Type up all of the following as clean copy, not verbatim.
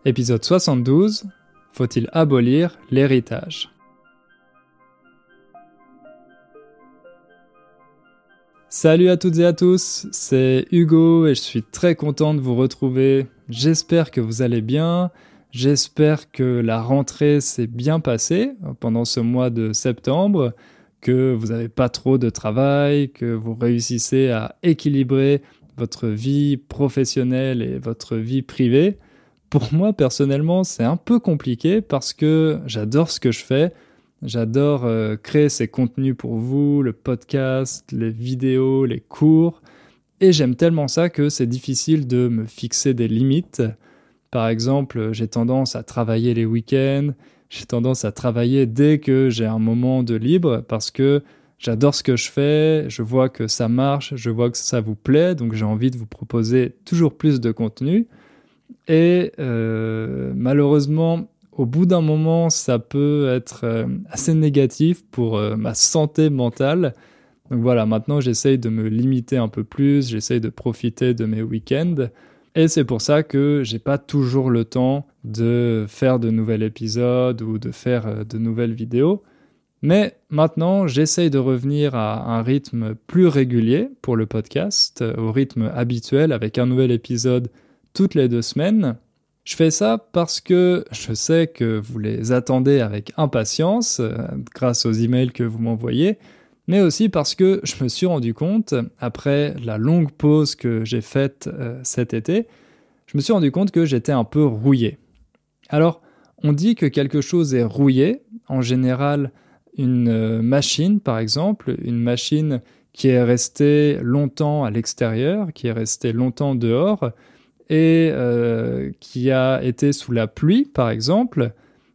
Épisode 72, faut-il abolir l'héritage? Salut à toutes et à tous, c'est Hugo et je suis très content de vous retrouver. J'espère que vous allez bien, j'espère que la rentrée s'est bien passée pendant ce mois de septembre, que vous n'avez pas trop de travail, que vous réussissez à équilibrer votre vie professionnelle et votre vie privée. Pour moi, personnellement, c'est un peu compliqué parce que j'adore ce que je fais. J'adore créer ces contenus pour vous, le podcast, les vidéos, les cours. Et j'aime tellement ça que c'est difficile de me fixer des limites. Par exemple, j'ai tendance à travailler les week-ends. J'ai tendance à travailler dès que j'ai un moment de libre parce que j'adore ce que je fais. Je vois que ça marche, je vois que ça vous plaît. Donc j'ai envie de vous proposer toujours plus de contenu. Et malheureusement, au bout d'un moment, ça peut être assez négatif pour ma santé mentale. Donc voilà, maintenant j'essaye de me limiter un peu plus, j'essaye de profiter de mes week-ends. Et c'est pour ça que j'ai pas toujours le temps de faire de nouveaux épisodes ou de faire de nouvelles vidéos. Mais maintenant, j'essaye de revenir à un rythme plus régulier pour le podcast, au rythme habituel avec un nouvel épisode toutes les 2 semaines. Je fais ça parce que je sais que vous les attendez avec impatience grâce aux emails que vous m'envoyez, mais aussi parce que je me suis rendu compte, après la longue pause que j'ai faite cet été, je me suis rendu compte que j'étais un peu rouillé. Alors, on dit que quelque chose est rouillé, en général une machine par exemple, une machine qui est restée longtemps à l'extérieur, qui est restée longtemps dehors, et qui a été sous la pluie, par exemple,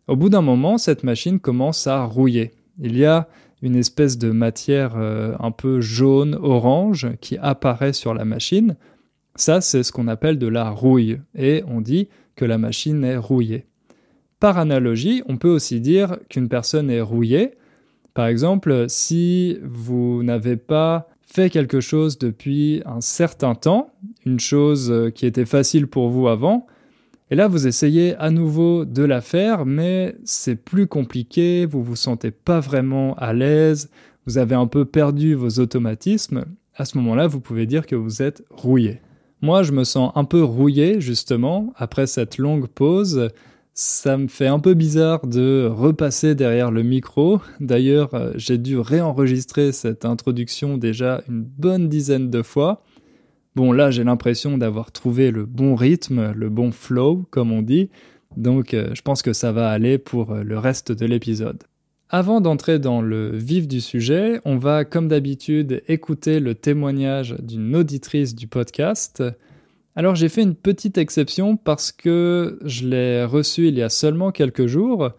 au bout d'un moment, cette machine commence à rouiller. Il y a une espèce de matière un peu jaune-orange qui apparaît sur la machine. Ça, c'est ce qu'on appelle de la rouille, et on dit que la machine est rouillée. Par analogie, on peut aussi dire qu'une personne est rouillée. Par exemple, si vous n'avez pas fait quelque chose depuis un certain temps, une chose qui était facile pour vous avant, et là vous essayez à nouveau de la faire, mais c'est plus compliqué, vous vous sentez pas vraiment à l'aise, vous avez un peu perdu vos automatismes, à ce moment-là vous pouvez dire que vous êtes rouillé. Moi je me sens un peu rouillé justement, après cette longue pause. Ça me fait un peu bizarre de repasser derrière le micro. D'ailleurs, j'ai dû réenregistrer cette introduction déjà une bonne dizaine de fois. Bon, là, j'ai l'impression d'avoir trouvé le bon rythme, le bon flow, comme on dit. Donc, je pense que ça va aller pour le reste de l'épisode. Avant d'entrer dans le vif du sujet, on va, comme d'habitude, écouter le témoignage d'une auditrice du podcast. Alors j'ai fait une petite exception parce que je l'ai reçu il y a seulement quelques jours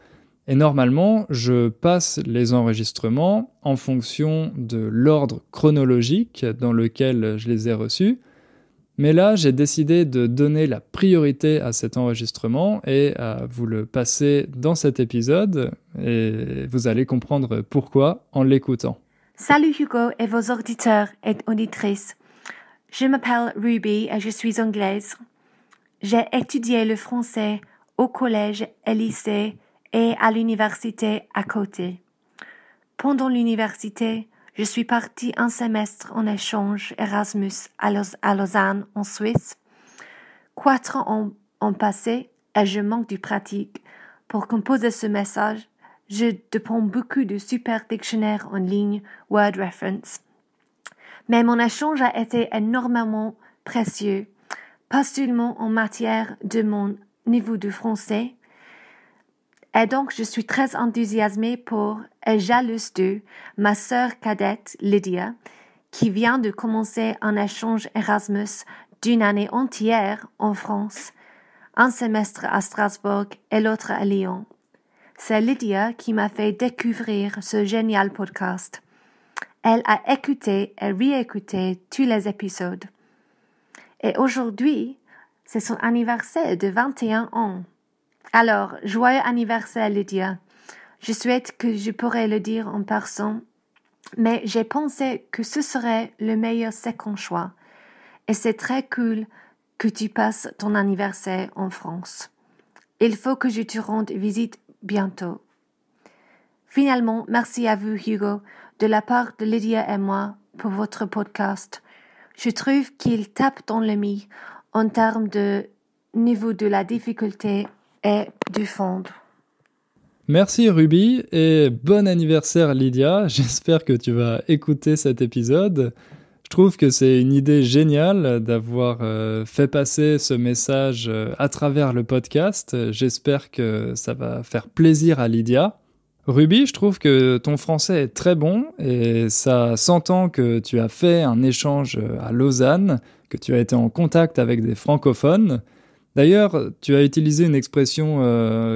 et normalement je passe les enregistrements en fonction de l'ordre chronologique dans lequel je les ai reçus. Mais là j'ai décidé de donner la priorité à cet enregistrement et à vous le passer dans cet épisode et vous allez comprendre pourquoi en l'écoutant. Salut Hugo et vos auditeurs et auditrices. Je m'appelle Ruby et je suis anglaise. J'ai étudié le français au collège et lycée et à l'université à côté. Pendant l'université, je suis partie un semestre en échange Erasmus à Lausanne en Suisse. 4 ans ont passé et je manque de pratique. Pour composer ce message, je dépends beaucoup de super dictionnaires en ligne, Word Reference. Mais mon échange a été énormément précieux, pas seulement en matière de mon niveau de français. Et donc, je suis très enthousiasmée pour et jalouse de ma sœur cadette Lydia, qui vient de commencer un échange Erasmus d'une année entière en France, un semestre à Strasbourg et l'autre à Lyon. C'est Lydia qui m'a fait découvrir ce génial podcast. Elle a écouté et réécouté tous les épisodes. Et aujourd'hui, c'est son anniversaire de 21 ans. Alors, joyeux anniversaire Lydia. Je souhaite que je pourrais le dire en personne, mais j'ai pensé que ce serait le meilleur second choix. Et c'est très cool que tu passes ton anniversaire en France. Il faut que je te rende visite bientôt. Finalement, merci à vous, Hugo, de la part de Lydia et moi, pour votre podcast. Je trouve qu'il tape dans le mille en termes de niveau de la difficulté et du fond. Merci Ruby et bon anniversaire Lydia, j'espère que tu vas écouter cet épisode. Je trouve que c'est une idée géniale d'avoir fait passer ce message à travers le podcast. J'espère que ça va faire plaisir à Lydia. Ruby, je trouve que ton français est très bon et ça s'entend que tu as fait un échange à Lausanne, que tu as été en contact avec des francophones. D'ailleurs, tu as utilisé une expression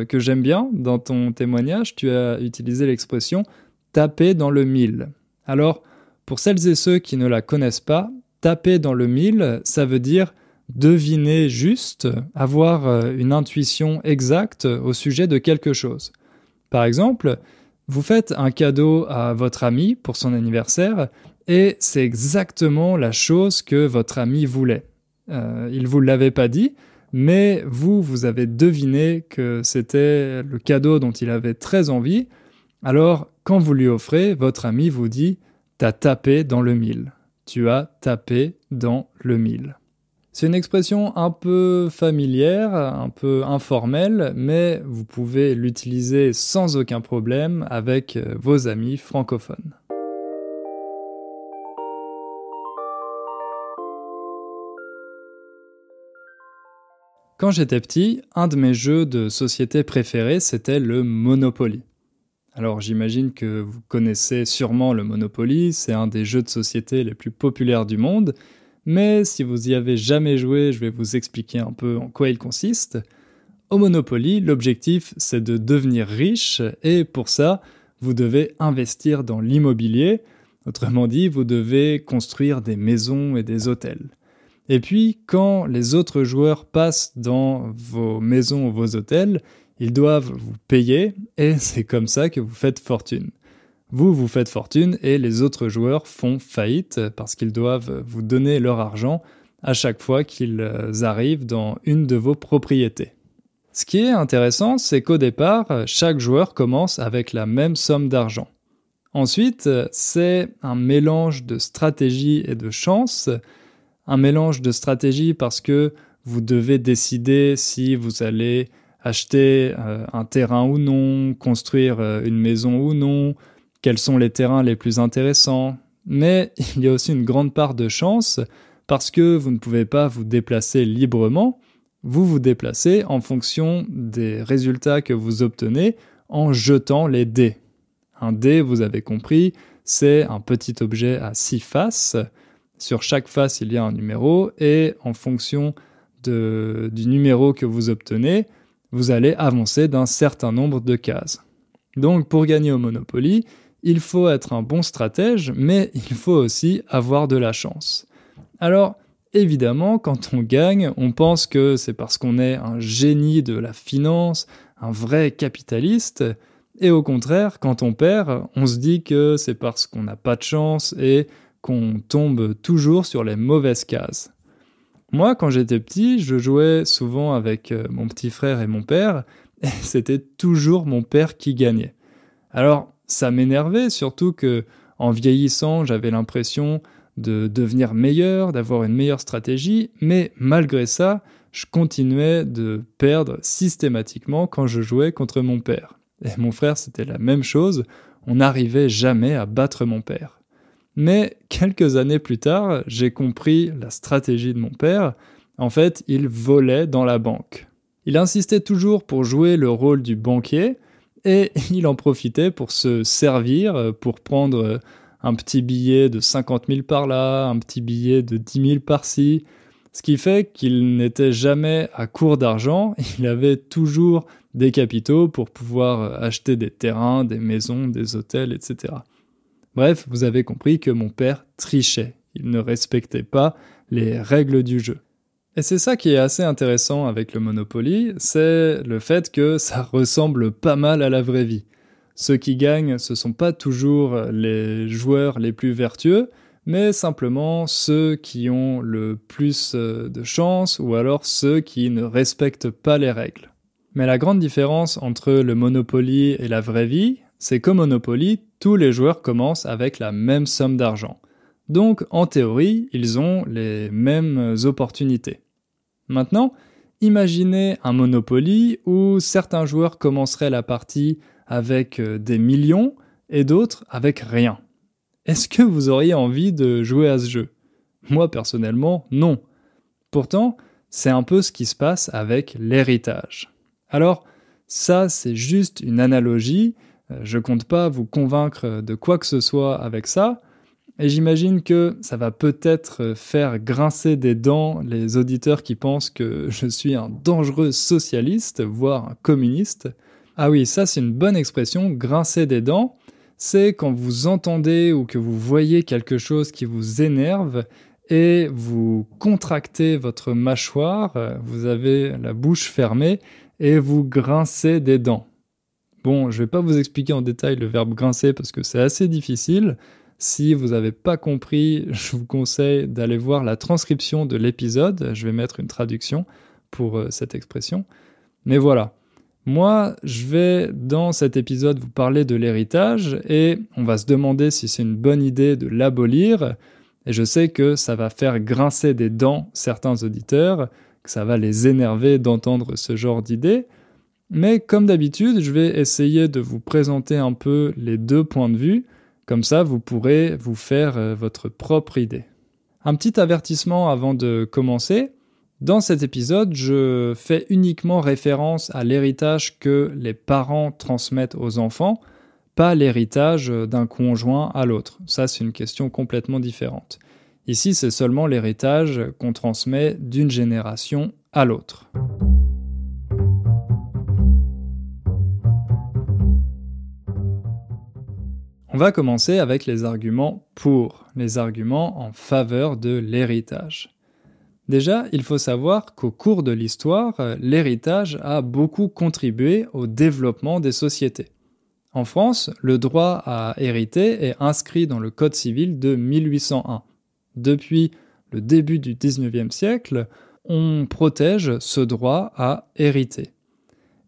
que j'aime bien dans ton témoignage. Tu as utilisé l'expression « taper dans le mille ». Alors, pour celles et ceux qui ne la connaissent pas, taper dans le mille, ça veut dire deviner juste, avoir une intuition exacte au sujet de quelque chose. Par exemple, vous faites un cadeau à votre ami pour son anniversaire et c'est exactement la chose que votre ami voulait. Il ne vous l'avait pas dit, mais vous avez deviné que c'était le cadeau dont il avait très envie. Alors, quand vous lui offrez, votre ami vous dit « t'as tapé dans le mille ». Tu as tapé dans le mille. C'est une expression un peu familière, un peu informelle, mais vous pouvez l'utiliser sans aucun problème avec vos amis francophones. Quand j'étais petit, un de mes jeux de société préférés, c'était le Monopoly. Alors j'imagine que vous connaissez sûrement le Monopoly, c'est un des jeux de société les plus populaires du monde, mais si vous y avez jamais joué, je vais vous expliquer un peu en quoi il consiste. Au Monopoly, l'objectif c'est de devenir riche et pour ça, vous devez investir dans l'immobilier, autrement dit, vous devez construire des maisons et des hôtels. Et puis, quand les autres joueurs passent dans vos maisons ou vos hôtels, ils doivent vous payer et c'est comme ça que vous faites fortune. Vous faites fortune et les autres joueurs font faillite parce qu'ils doivent vous donner leur argent à chaque fois qu'ils arrivent dans une de vos propriétés. Ce qui est intéressant, c'est qu'au départ, chaque joueur commence avec la même somme d'argent. Ensuite, c'est un mélange de stratégie et de chance. Un mélange de stratégie parce que vous devez décider si vous allez acheter un terrain ou non, construire une maison ou non, quels sont les terrains les plus intéressants. Mais il y a aussi une grande part de chance parce que vous ne pouvez pas vous déplacer librement, vous vous déplacez en fonction des résultats que vous obtenez en jetant les dés. Un dé, vous avez compris, c'est un petit objet à 6 faces. Sur chaque face, il y a un numéro et en fonction du numéro que vous obtenez, vous allez avancer d'un certain nombre de cases. Donc pour gagner au Monopoly, il faut être un bon stratège, mais il faut aussi avoir de la chance. Alors, évidemment, quand on gagne, on pense que c'est parce qu'on est un génie de la finance, un vrai capitaliste, et au contraire, quand on perd, on se dit que c'est parce qu'on n'a pas de chance et qu'on tombe toujours sur les mauvaises cases. Moi, quand j'étais petit, je jouais souvent avec mon petit frère et mon père, et c'était toujours mon père qui gagnait. Alors, ça m'énervait, surtout que, en vieillissant, j'avais l'impression de devenir meilleur, d'avoir une meilleure stratégie, mais malgré ça, je continuais de perdre systématiquement quand je jouais contre mon père. Et mon frère, c'était la même chose, on n'arrivait jamais à battre mon père. Mais quelques années plus tard, j'ai compris la stratégie de mon père. En fait, il volait dans la banque. Il insistait toujours pour jouer le rôle du banquier et il en profitait pour se servir, pour prendre un petit billet de 50 000 par là, un petit billet de 10 000 par-ci. Ce qui fait qu'il n'était jamais à court d'argent, il avait toujours des capitaux pour pouvoir acheter des terrains, des maisons, des hôtels, etc. Bref, vous avez compris que mon père trichait. Il ne respectait pas les règles du jeu. Et c'est ça qui est assez intéressant avec le Monopoly, c'est le fait que ça ressemble pas mal à la vraie vie. Ceux qui gagnent, ce sont pas toujours les joueurs les plus vertueux, mais simplement ceux qui ont le plus de chance ou alors ceux qui ne respectent pas les règles. Mais la grande différence entre le Monopoly et la vraie vie, c'est qu'au Monopoly, tous les joueurs commencent avec la même somme d'argent. Donc, en théorie, ils ont les mêmes opportunités. Maintenant, imaginez un Monopoly où certains joueurs commenceraient la partie avec des millions et d'autres avec rien. Est-ce que vous auriez envie de jouer à ce jeu ? Moi, personnellement, non. Pourtant, c'est un peu ce qui se passe avec l'héritage. Alors, ça, c'est juste une analogie. Je compte pas vous convaincre de quoi que ce soit avec ça. Et j'imagine que ça va peut-être faire grincer des dents les auditeurs qui pensent que je suis un dangereux socialiste, voire un communiste. Ah oui, ça c'est une bonne expression, grincer des dents. C'est quand vous entendez ou que vous voyez quelque chose qui vous énerve et vous contractez votre mâchoire, vous avez la bouche fermée et vous grincez des dents. Bon, je vais pas vous expliquer en détail le verbe grincer parce que c'est assez difficile. Si vous n'avez pas compris, je vous conseille d'aller voir la transcription de l'épisode. Je vais mettre une traduction pour cette expression. Mais voilà. Moi, je vais, dans cet épisode, vous parler de l'héritage et on va se demander si c'est une bonne idée de l'abolir. Et je sais que ça va faire grincer des dents certains auditeurs, que ça va les énerver d'entendre ce genre d'idées. Mais comme d'habitude, je vais essayer de vous présenter un peu les deux points de vue. Comme ça, vous pourrez vous faire votre propre idée. Un petit avertissement avant de commencer. Dans cet épisode, je fais uniquement référence à l'héritage que les parents transmettent aux enfants, pas l'héritage d'un conjoint à l'autre. Ça, c'est une question complètement différente. Ici, c'est seulement l'héritage qu'on transmet d'une génération à l'autre. On va commencer avec les arguments pour, les arguments en faveur de l'héritage. Déjà, il faut savoir qu'au cours de l'histoire, l'héritage a beaucoup contribué au développement des sociétés. En France, le droit à hériter est inscrit dans le Code civil de 1801. Depuis le début du XIXe siècle, on protège ce droit à hériter.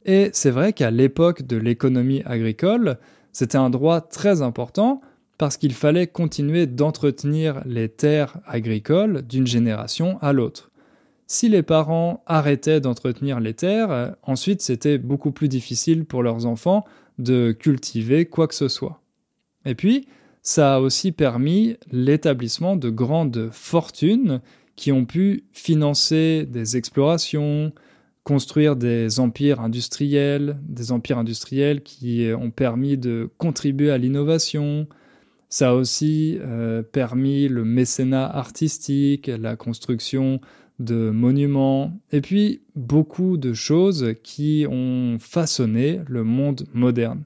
Et c'est vrai qu'à l'époque de l'économie agricole, c'était un droit très important parce qu'il fallait continuer d'entretenir les terres agricoles d'une génération à l'autre. Si les parents arrêtaient d'entretenir les terres, ensuite c'était beaucoup plus difficile pour leurs enfants de cultiver quoi que ce soit. Et puis, ça a aussi permis l'établissement de grandes fortunes qui ont pu financer des explorations, construire des empires industriels qui ont permis de contribuer à l'innovation. Ça a aussi permis le mécénat artistique, la construction de monuments, et puis beaucoup de choses qui ont façonné le monde moderne.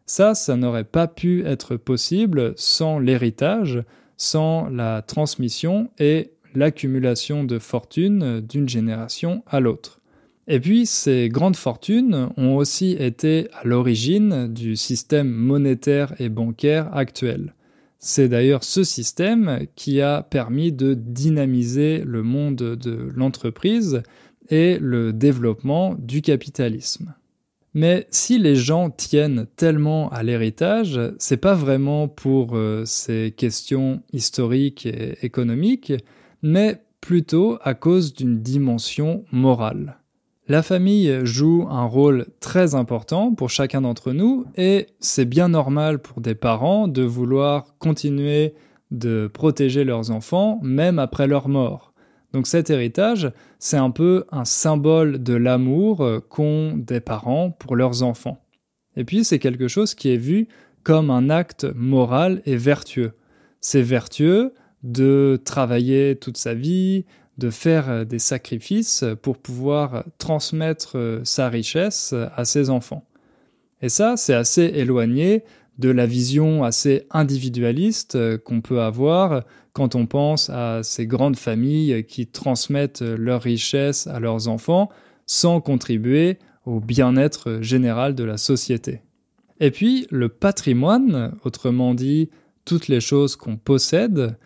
Ça n'aurait pas pu être possible sans l'héritage, sans la transmission et l'accumulation de fortunes d'une génération à l'autre. Et puis, ces grandes fortunes ont aussi été à l'origine du système monétaire et bancaire actuel. C'est d'ailleurs ce système qui a permis de dynamiser le monde de l'entreprise et le développement du capitalisme. Mais si les gens tiennent tellement à l'héritage, c'est pas vraiment pour ces questions historiques et économiques, mais plutôt à cause d'une dimension morale. La famille joue un rôle très important pour chacun d'entre nous et c'est bien normal pour des parents de vouloir continuer de protéger leurs enfants même après leur mort. Donc cet héritage, c'est un peu un symbole de l'amour qu'ont des parents pour leurs enfants. Et puis c'est quelque chose qui est vu comme un acte moral et vertueux. C'est vertueux de travailler toute sa vie, de faire des sacrifices pour pouvoir transmettre sa richesse à ses enfants. Et ça, c'est assez éloigné de la vision assez individualiste qu'on peut avoir quand on pense à ces grandes familles qui transmettent leur richesse à leurs enfants sans contribuer au bien-être général de la société. Et puis, le patrimoine, autrement dit, toutes les choses qu'on possède,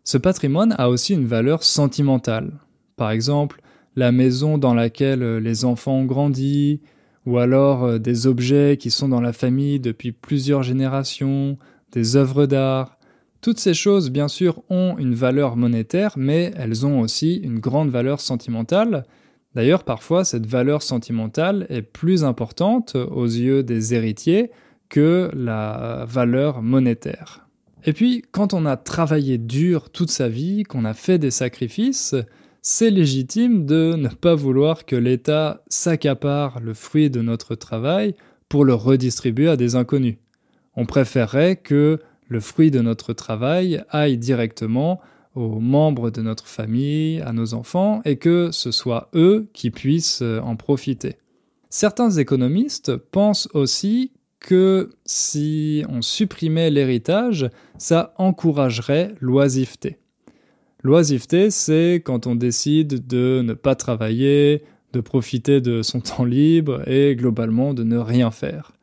ce patrimoine a aussi une valeur sentimentale. Par exemple, la maison dans laquelle les enfants ont grandi, ou alors des objets qui sont dans la famille depuis plusieurs générations, des œuvres d'art. Toutes ces choses, bien sûr, ont une valeur monétaire, mais elles ont aussi une grande valeur sentimentale. D'ailleurs, parfois, cette valeur sentimentale est plus importante aux yeux des héritiers que la valeur monétaire. Et puis, quand on a travaillé dur toute sa vie, qu'on a fait des sacrifices, c'est légitime de ne pas vouloir que l'État s'accapare le fruit de notre travail pour le redistribuer à des inconnus. On préférerait que le fruit de notre travail aille directement aux membres de notre famille, à nos enfants, et que ce soit eux qui puissent en profiter. Certains économistes pensent aussi que si on supprimait l'héritage, ça encouragerait l'oisiveté. L'oisiveté, c'est quand on décide de ne pas travailler, de profiter de son temps libre et globalement de ne rien faire.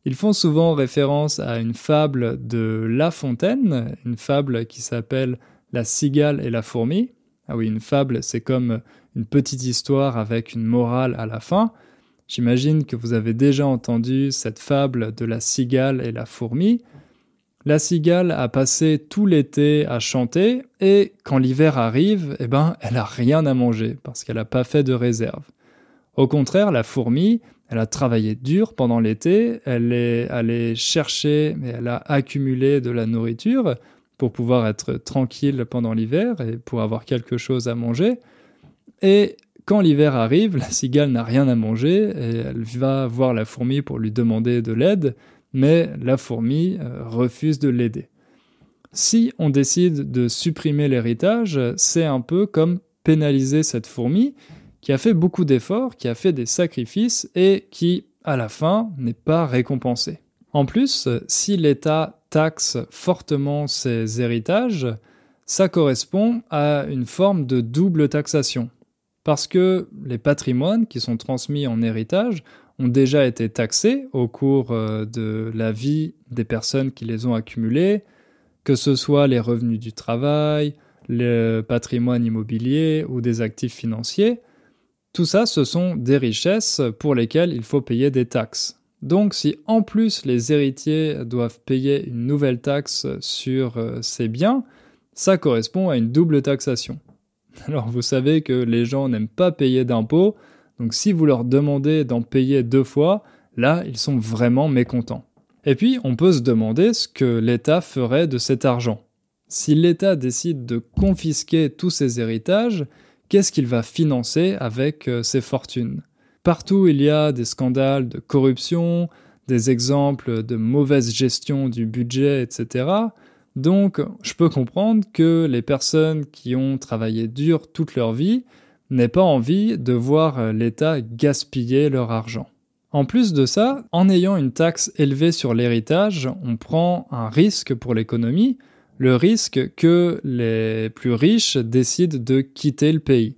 Ils font souvent référence à une fable de La Fontaine, une fable qui s'appelle La cigale et la fourmi. Ah oui, une fable, c'est comme une petite histoire avec une morale à la fin. J'imagine que vous avez déjà entendu cette fable de la cigale et la fourmi. La cigale a passé tout l'été à chanter et quand l'hiver arrive, elle a rien à manger parce qu'elle n'a pas fait de réserve. Au contraire, la fourmi, elle a travaillé dur pendant l'été, elle est allée chercher et elle a accumulé de la nourriture pour pouvoir être tranquille pendant l'hiver et pour avoir quelque chose à manger. Et quand l'hiver arrive, la cigale n'a rien à manger et elle va voir la fourmi pour lui demander de l'aide, mais la fourmi refuse de l'aider. Si on décide de supprimer l'héritage, c'est un peu comme pénaliser cette fourmi qui a fait beaucoup d'efforts, qui a fait des sacrifices et qui, à la fin, n'est pas récompensée. En plus, si l'État taxe fortement ses héritages, ça correspond à une forme de double taxation. Parce que les patrimoines qui sont transmis en héritage ont déjà été taxés au cours de la vie des personnes qui les ont accumulés, que ce soit les revenus du travail, le patrimoine immobilier ou des actifs financiers. Tout ça, ce sont des richesses pour lesquelles il faut payer des taxes. Donc, si en plus les héritiers doivent payer une nouvelle taxe sur ces biens, ça correspond à une double taxation. Alors, vous savez que les gens n'aiment pas payer d'impôts, donc si vous leur demandez d'en payer 2 fois, là, ils sont vraiment mécontents. Et puis, on peut se demander ce que l'État ferait de cet argent. Si l'État décide de confisquer tous ces héritages, qu'est-ce qu'il va financer avec ces fortunes ? Partout, il y a des scandales de corruption, des exemples de mauvaise gestion du budget, etc. Donc, je peux comprendre que les personnes qui ont travaillé dur toute leur vie n'aient pas envie de voir l'État gaspiller leur argent. En plus de ça, en ayant une taxe élevée sur l'héritage, on prend un risque pour l'économie, le risque que les plus riches décident de quitter le pays.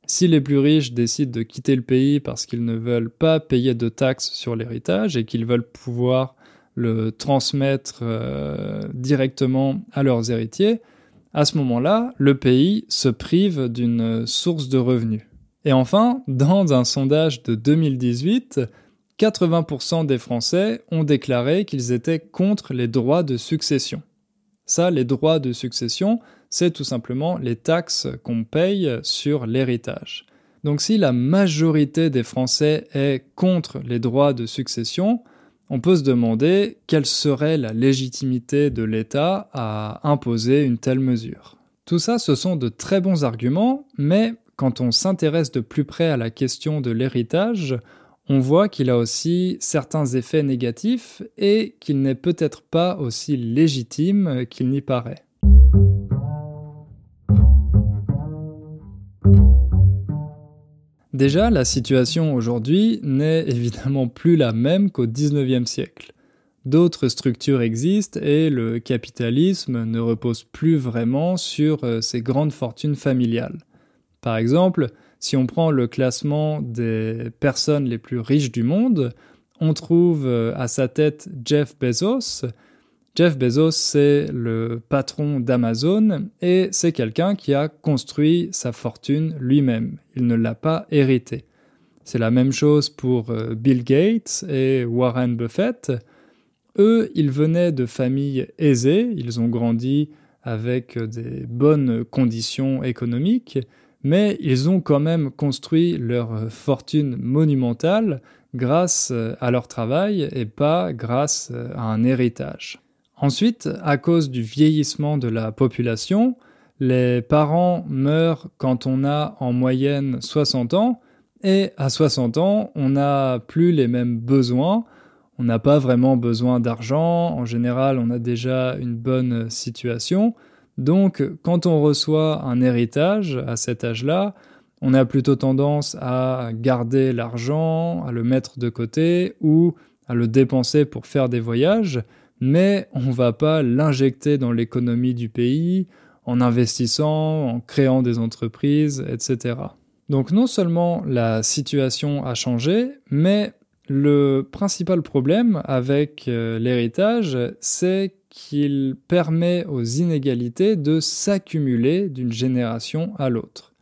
Si les plus riches décident de quitter le pays parce qu'ils ne veulent pas payer de taxes sur l'héritage et qu'ils veulent pouvoir le transmettre directement à leurs héritiers, à ce moment-là, le pays se prive d'une source de revenus. Et enfin, dans un sondage de 2018, 80% des Français ont déclaré qu'ils étaient contre les droits de succession. Ça, les droits de succession, c'est tout simplement les taxes qu'on paye sur l'héritage. Donc si la majorité des Français est contre les droits de succession, on peut se demander quelle serait la légitimité de l'État à imposer une telle mesure. Tout ça, ce sont de très bons arguments, mais quand on s'intéresse de plus près à la question de l'héritage, on voit qu'il a aussi certains effets négatifs et qu'il n'est peut-être pas aussi légitime qu'il n'y paraît. Déjà, la situation aujourd'hui n'est évidemment plus la même qu'au XIXe siècle. D'autres structures existent et le capitalisme ne repose plus vraiment sur ces grandes fortunes familiales. Par exemple, si on prend le classement des personnes les plus riches du monde, on trouve à sa tête Jeff Bezos. Jeff Bezos, c'est le patron d'Amazon et c'est quelqu'un qui a construit sa fortune lui-même. Il ne l'a pas héritée. C'est la même chose pour Bill Gates et Warren Buffett. Eux, ils venaient de familles aisées, ils ont grandi avec des bonnes conditions économiques, mais ils ont quand même construit leur fortune monumentale grâce à leur travail et pas grâce à un héritage. Ensuite, à cause du vieillissement de la population, les parents meurent quand on a en moyenne 60 ans, et à 60 ans, on n'a plus les mêmes besoins. On n'a pas vraiment besoin d'argent, en général on a déjà une bonne situation, donc quand on reçoit un héritage à cet âge-là, on a plutôt tendance à garder l'argent, à le mettre de côté ou à le dépenser pour faire des voyages, mais on ne va pas l'injecter dans l'économie du pays en investissant, en créant des entreprises, etc. Donc non seulement la situation a changé, mais le principal problème avec l'héritage, c'est qu'il permet aux inégalités de s'accumuler d'une génération à l'autre.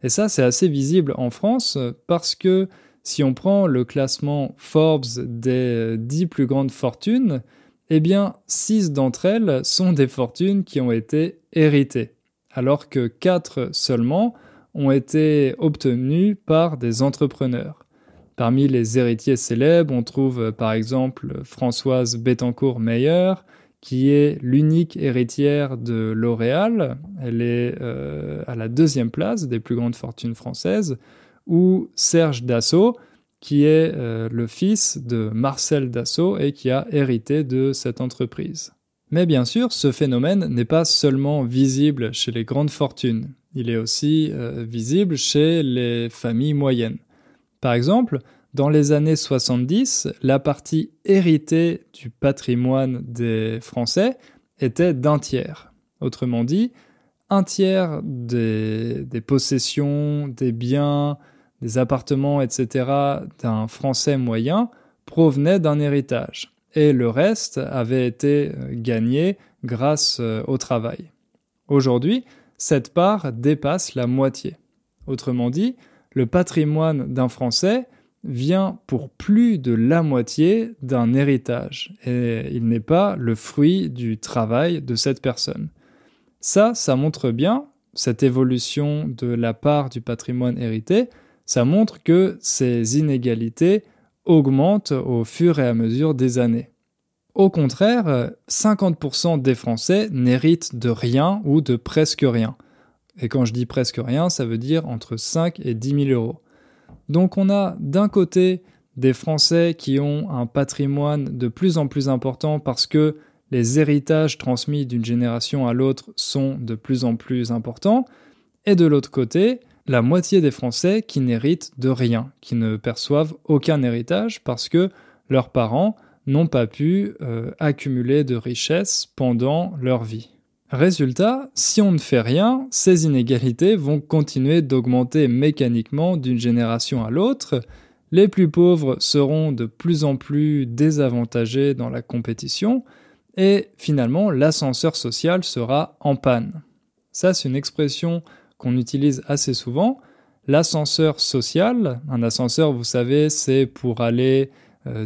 Et ça, c'est assez visible en France parce que si on prend le classement Forbes des 10 plus grandes fortunes, eh bien 6 d'entre elles sont des fortunes qui ont été héritées, alors que 4 seulement ont été obtenues par des entrepreneurs. Parmi les héritiers célèbres, on trouve par exemple Françoise Bettencourt-Meyer, qui est l'unique héritière de L'Oréal. Elle est à la 2e place des plus grandes fortunes françaises, ou Serge Dassault, qui est le fils de Marcel Dassault et qui a hérité de cette entreprise. Mais bien sûr, ce phénomène n'est pas seulement visible chez les grandes fortunes, il est aussi visible chez les familles moyennes. Par exemple, dans les années 70, la partie héritée du patrimoine des Français était d'un tiers. Autrement dit, un tiers des possessions, des biens, des appartements, etc. d'un Français moyen provenaient d'un héritage. Et le reste avait été gagné grâce au travail. Aujourd'hui, cette part dépasse la moitié. Autrement dit, le patrimoine d'un Français vient pour plus de la moitié d'un héritage, et il n'est pas le fruit du travail de cette personne. Ça montre bien, cette évolution de la part du patrimoine hérité, ça montre que ces inégalités augmentent au fur et à mesure des années. Au contraire, 50% des Français n'héritent de rien ou de presque rien. Et quand je dis presque rien, ça veut dire entre 5 et 10 000 euros. Donc on a d'un côté des Français qui ont un patrimoine de plus en plus important parce que les héritages transmis d'une génération à l'autre sont de plus en plus importants, et de l'autre côté, la moitié des Français qui n'héritent de rien, qui ne perçoivent aucun héritage parce que leurs parents n'ont pas pu accumuler de richesses pendant leur vie. Résultat, si on ne fait rien, ces inégalités vont continuer d'augmenter mécaniquement d'une génération à l'autre. Les plus pauvres seront de plus en plus désavantagés dans la compétition et finalement l'ascenseur social sera en panne. Ça, c'est une expression qu'on utilise assez souvent. L'ascenseur social, un ascenseur, vous savez, c'est pour aller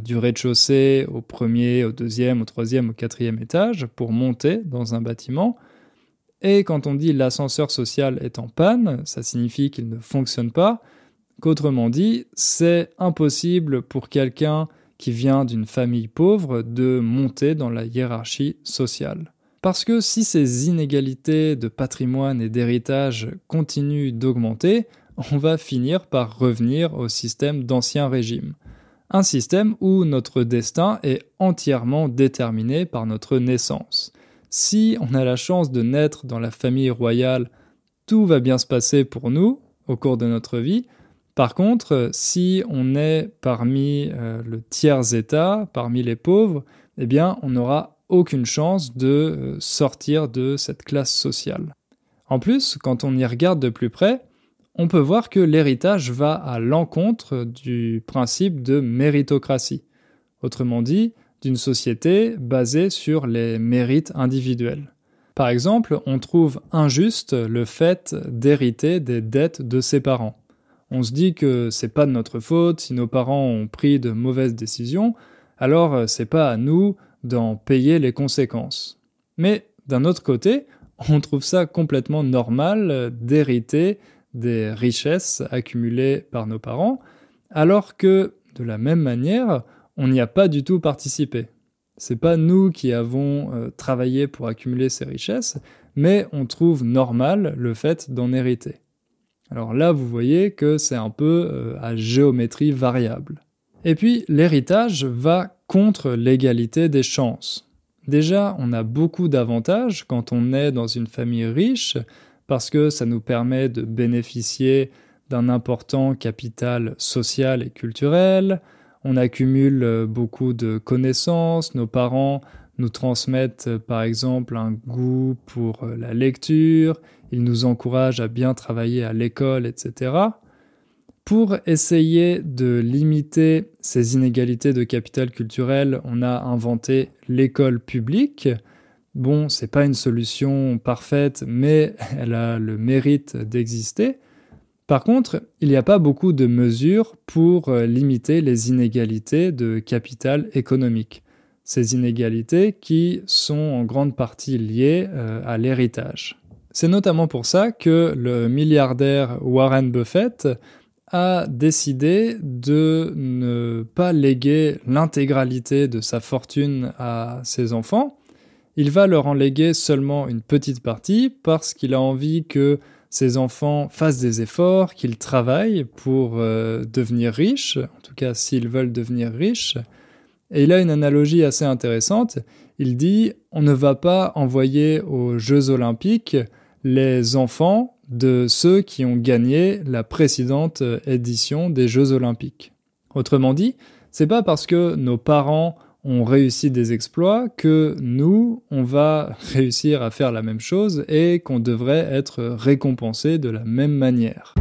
du rez-de-chaussée au premier, au deuxième, au troisième, au quatrième étage pour monter dans un bâtiment. Et quand on dit l'ascenseur social est en panne, ça signifie qu'il ne fonctionne pas, qu'autrement dit, c'est impossible pour quelqu'un qui vient d'une famille pauvre de monter dans la hiérarchie sociale. Parce que si ces inégalités de patrimoine et d'héritage continuent d'augmenter, on va finir par revenir au système d'Ancien Régime. Un système où notre destin est entièrement déterminé par notre naissance. Si on a la chance de naître dans la famille royale, tout va bien se passer pour nous au cours de notre vie. Par contre, si on est parmi le tiers-état, parmi les pauvres, eh bien, on n'aura aucune chance de sortir de cette classe sociale. En plus, quand on y regarde de plus près, on peut voir que l'héritage va à l'encontre du principe de méritocratie. Autrement dit, d'une société basée sur les mérites individuels. Par exemple, on trouve injuste le fait d'hériter des dettes de ses parents. On se dit que c'est pas de notre faute si nos parents ont pris de mauvaises décisions, alors c'est pas à nous d'en payer les conséquences. Mais d'un autre côté, on trouve ça complètement normal d'hériter des richesses accumulées par nos parents, alors que, de la même manière, on n'y a pas du tout participé. C'est pas nous qui avons travaillé pour accumuler ces richesses, mais on trouve normal le fait d'en hériter. Alors là, vous voyez que c'est un peu à géométrie variable. Et puis, l'héritage va contre l'égalité des chances. Déjà, on a beaucoup d'avantages quand on est dans une famille riche, parce que ça nous permet de bénéficier d'un important capital social et culturel, on accumule beaucoup de connaissances, nos parents nous transmettent par exemple un goût pour la lecture, ils nous encouragent à bien travailler à l'école, etc. Pour essayer de limiter ces inégalités de capital culturel, on a inventé l'école publique. Bon, c'est pas une solution parfaite, mais elle a le mérite d'exister. Par contre, il n'y a pas beaucoup de mesures pour limiter les inégalités de capital économique. Ces inégalités qui sont en grande partie liées à l'héritage. C'est notamment pour ça que le milliardaire Warren Buffett a décidé de ne pas léguer l'intégralité de sa fortune à ses enfants. Il va leur en léguer seulement une petite partie parce qu'il a envie que ses enfants fassent des efforts, qu'ils travaillent pour devenir riches, en tout cas s'ils veulent devenir riches. Et il a une analogie assez intéressante. Il dit « On ne va pas envoyer aux Jeux Olympiques les enfants de ceux qui ont gagné la précédente édition des Jeux Olympiques. » Autrement dit, c'est pas parce que nos parents ont réussi des exploits que nous, on va réussir à faire la même chose et qu'on devrait être récompensé de la même manière.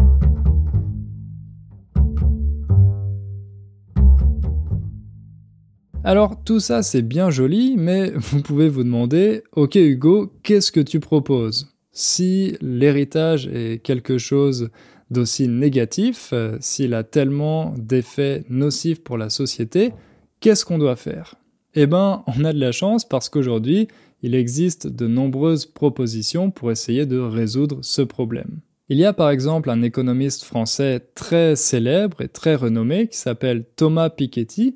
Alors tout ça c'est bien joli, mais vous pouvez vous demander « Ok Hugo, qu'est-ce que tu proposes ?» Si l'héritage est quelque chose d'aussi négatif, s'il a tellement d'effets nocifs pour la société, qu'est-ce qu'on doit faire ? Eh ben, on a de la chance parce qu'aujourd'hui, il existe de nombreuses propositions pour essayer de résoudre ce problème. Il y a par exemple un économiste français très célèbre et très renommé qui s'appelle Thomas Piketty,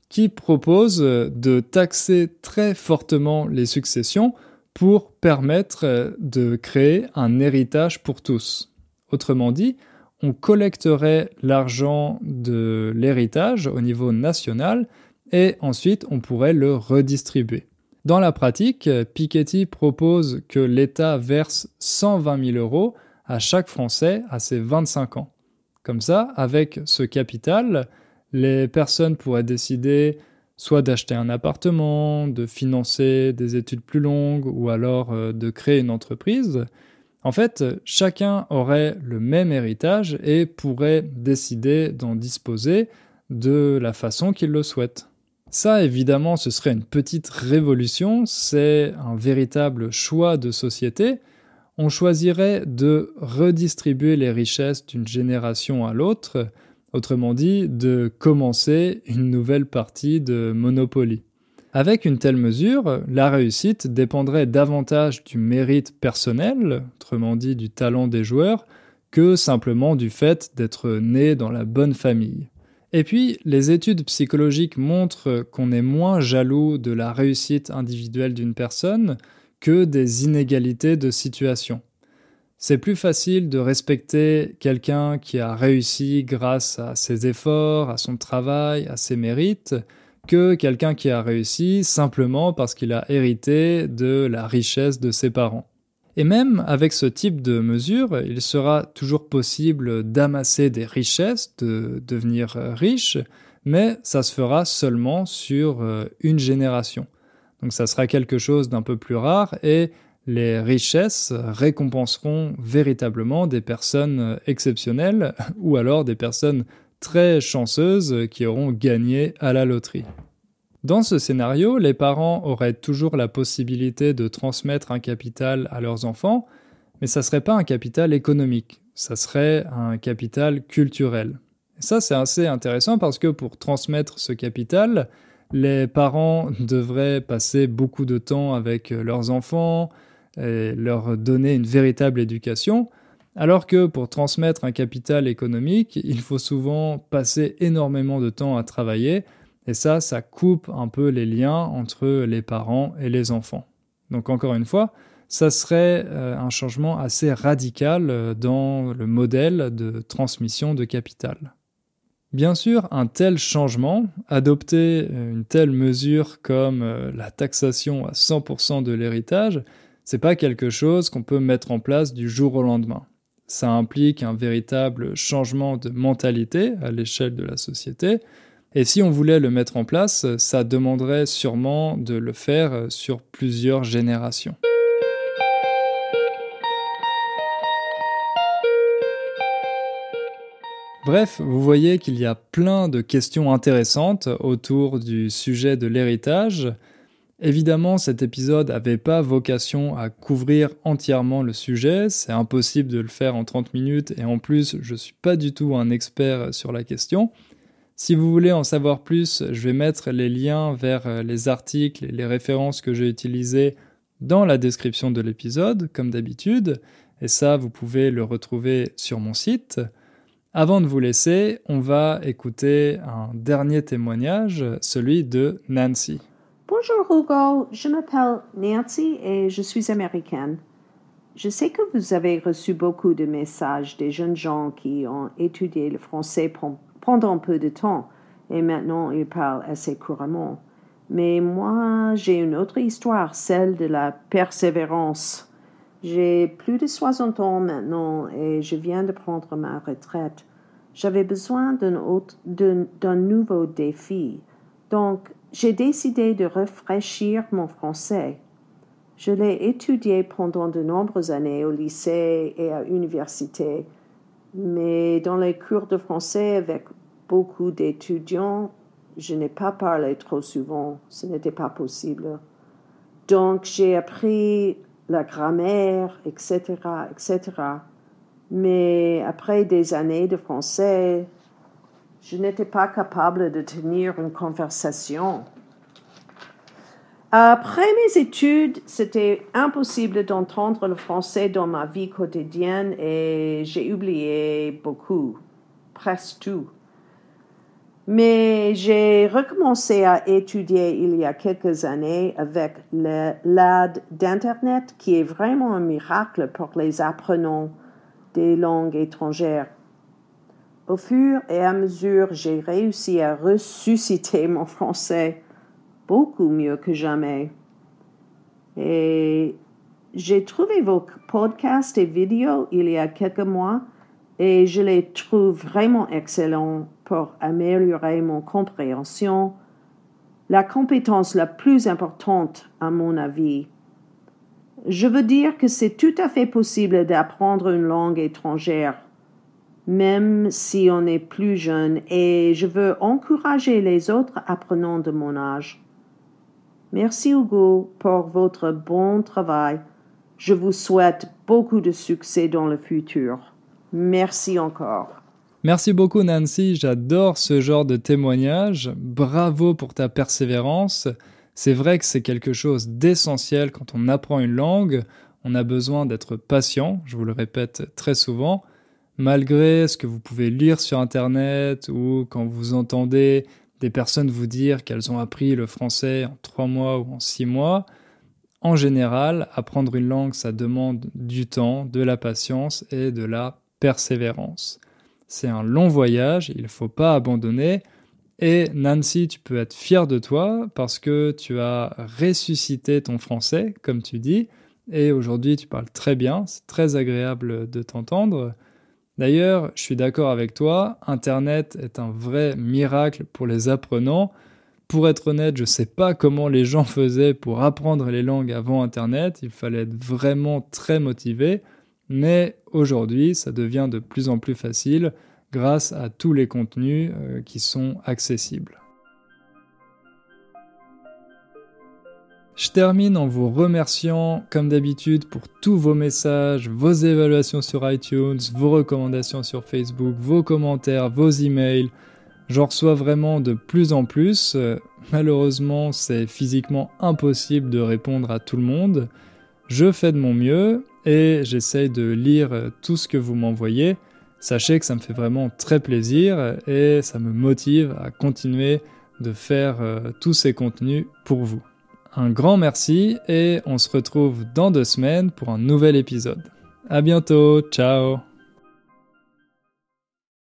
qui propose de taxer très fortement les successions pour permettre de créer un héritage pour tous. Autrement dit, on collecterait l'argent de l'héritage au niveau national et ensuite on pourrait le redistribuer. Dans la pratique, Piketty propose que l'État verse 120 000 € à chaque Français à ses 25 ans. Comme ça, avec ce capital, les personnes pourraient décider soit d'acheter un appartement, de financer des études plus longues ou alors de créer une entreprise. En fait, chacun aurait le même héritage et pourrait décider d'en disposer de la façon qu'il le souhaite. Ça, évidemment, ce serait une petite révolution, c'est un véritable choix de société. On choisirait de redistribuer les richesses d'une génération à l'autre, autrement dit, de commencer une nouvelle partie de Monopoly. Avec une telle mesure, la réussite dépendrait davantage du mérite personnel, autrement dit du talent des joueurs, que simplement du fait d'être né dans la bonne famille. Et puis, les études psychologiques montrent qu'on est moins jaloux de la réussite individuelle d'une personne que des inégalités de situation. C'est plus facile de respecter quelqu'un qui a réussi grâce à ses efforts, à son travail, à ses mérites, que quelqu'un qui a réussi simplement parce qu'il a hérité de la richesse de ses parents. Et même avec ce type de mesure, il sera toujours possible d'amasser des richesses, de devenir riche, mais ça se fera seulement sur une génération. Donc ça sera quelque chose d'un peu plus rare et les richesses récompenseront véritablement des personnes exceptionnelles ou alors des personnes très chanceuses qui auront gagné à la loterie. Dans ce scénario, les parents auraient toujours la possibilité de transmettre un capital à leurs enfants, mais ça ne serait pas un capital économique, Ça serait un capital culturel. Et ça, c'est assez intéressant parce que pour transmettre ce capital, les parents devraient passer beaucoup de temps avec leurs enfants et leur donner une véritable éducation, alors que pour transmettre un capital économique, il faut souvent passer énormément de temps à travailler, et ça coupe un peu les liens entre les parents et les enfants. Donc encore une fois, ça serait un changement assez radical dans le modèle de transmission de capital. Bien sûr, un tel changement, adopter une telle mesure comme la taxation à 100% de l'héritage, c'est pas quelque chose qu'on peut mettre en place du jour au lendemain. Ça implique un véritable changement de mentalité à l'échelle de la société, et si on voulait le mettre en place, ça demanderait sûrement de le faire sur plusieurs générations. Bref, vous voyez qu'il y a plein de questions intéressantes autour du sujet de l'héritage. Évidemment, cet épisode n'avait pas vocation à couvrir entièrement le sujet, c'est impossible de le faire en 30 minutes et en plus, je ne suis pas du tout un expert sur la question. Si vous voulez en savoir plus, je vais mettre les liens vers les articles et les références que j'ai utilisées dans la description de l'épisode, comme d'habitude, et ça, vous pouvez le retrouver sur mon site. Avant de vous laisser, on va écouter un dernier témoignage, celui de Nancy. Bonjour Hugo, je m'appelle Nancy et je suis américaine. Je sais que vous avez reçu beaucoup de messages des jeunes gens qui ont étudié le français pendant peu de temps et maintenant ils parlent assez couramment. Mais moi, j'ai une autre histoire, celle de la persévérance. J'ai plus de 60 ans maintenant et je viens de prendre ma retraite. J'avais besoin d'un nouveau défi. Donc, j'ai décidé de rafraîchir mon français. Je l'ai étudié pendant de nombreuses années au lycée et à l'université, mais dans les cours de français avec beaucoup d'étudiants, je n'ai pas parlé trop souvent, ce n'était pas possible. Donc, j'ai appris la grammaire, etc., etc. Mais après des années de français, je n'étais pas capable de tenir une conversation. Après mes études, c'était impossible d'entendre le français dans ma vie quotidienne et j'ai oublié beaucoup, presque tout. Mais j'ai recommencé à étudier il y a quelques années avec l'aide d'Internet qui est vraiment un miracle pour les apprenants des langues étrangères. Au fur et à mesure, j'ai réussi à ressusciter mon français beaucoup mieux que jamais. Et j'ai trouvé vos podcasts et vidéos il y a quelques mois et je les trouve vraiment excellents pour améliorer mon compréhension, la compétence la plus importante à mon avis. Je veux dire que c'est tout à fait possible d'apprendre une langue étrangère, même si on est plus jeune, et je veux encourager les autres apprenants de mon âge. Merci Hugo pour votre bon travail. Je vous souhaite beaucoup de succès dans le futur. Merci encore. Merci beaucoup Nancy, j'adore ce genre de témoignage. Bravo pour ta persévérance. C'est vrai que c'est quelque chose d'essentiel quand on apprend une langue. On a besoin d'être patient, je vous le répète très souvent. Malgré ce que vous pouvez lire sur Internet ou quand vous entendez des personnes vous dire qu'elles ont appris le français en 3 mois ou en 6 mois, en général, apprendre une langue, ça demande du temps, de la patience et de la persévérance. C'est un long voyage, il ne faut pas abandonner. Et Nancy, tu peux être fière de toi parce que tu as ressuscité ton français, comme tu dis, et aujourd'hui tu parles très bien, c'est très agréable de t'entendre. D'ailleurs, je suis d'accord avec toi, Internet est un vrai miracle pour les apprenants. Pour être honnête, je ne sais pas comment les gens faisaient pour apprendre les langues avant Internet, il fallait être vraiment très motivé, mais aujourd'hui, ça devient de plus en plus facile grâce à tous les contenus qui sont accessibles. Je termine en vous remerciant, comme d'habitude, pour tous vos messages, vos évaluations sur iTunes, vos recommandations sur Facebook, vos commentaires, vos emails. J'en reçois vraiment de plus en plus. Malheureusement, c'est physiquement impossible de répondre à tout le monde. Je fais de mon mieux et j'essaye de lire tout ce que vous m'envoyez. Sachez que ça me fait vraiment très plaisir et ça me motive à continuer de faire tous ces contenus pour vous. Un grand merci et on se retrouve dans 2 semaines pour un nouvel épisode. À bientôt, ciao!